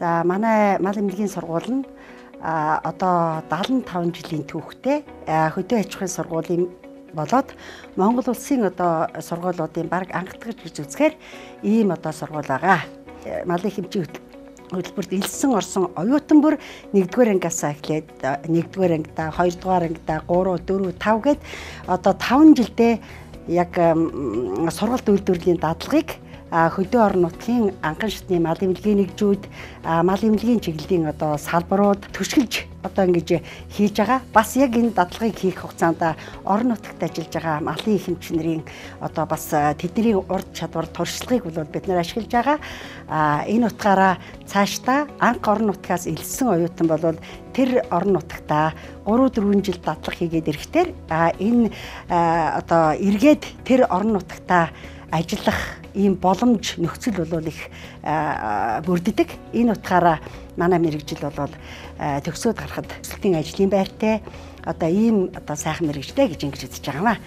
За манай мал эмнэлгийн сургууль нь одоо 75 жилийн түүхтэй хөдөө аж ахуйн сургуулийн болоод Монгол улсын одоо сургуулиудын баг анхдагч гэж үзэхээр ийм одоо сургууль байгаа. Малын хэмжээ хөтөлбөрт элсэн орсон оюутан бүр 1-р ангиас эхлээд 1-р ангида, 2-р ангида, 3, 4, 5 гээд одоо 5 жилдээ яг сургалт үйлдвэрлэлийн дадлагыг хөдөө орон нутгийн анхан шатны мал эмнэлгийн нэгжүүд, мал эмнэлгийн чиглэлийн одоо салбарууд төшгөлж одоо ингэж хийж байгаа. Бас яг энэ дадлагыг хийх хугацаанд орон нутагт ажиллаж байгаа малын их эмчнэрийн одоо бас тэдний урд чадвар туршлагыг бол бид нэр ашиглаж байгаа. Энэ утгаараа цаашдаа анх орон нутгаас элсэн оюутан бол тэр орон нутагтаа 3-4 жил дадлаг хийгээд ирэхтэр энэ одоо эргээд тэр орон нутагтаа ажиллах ийм боломж нөхцөл бол их бүрддэг. Энэ утгаараа манай мэрэгжил бол төгсөөд гарахад төсөлтийн ажлын байртай одоо ийм одоо сайхан мэрэгжтэй гэж ингэж үзэж байгаа юм аа.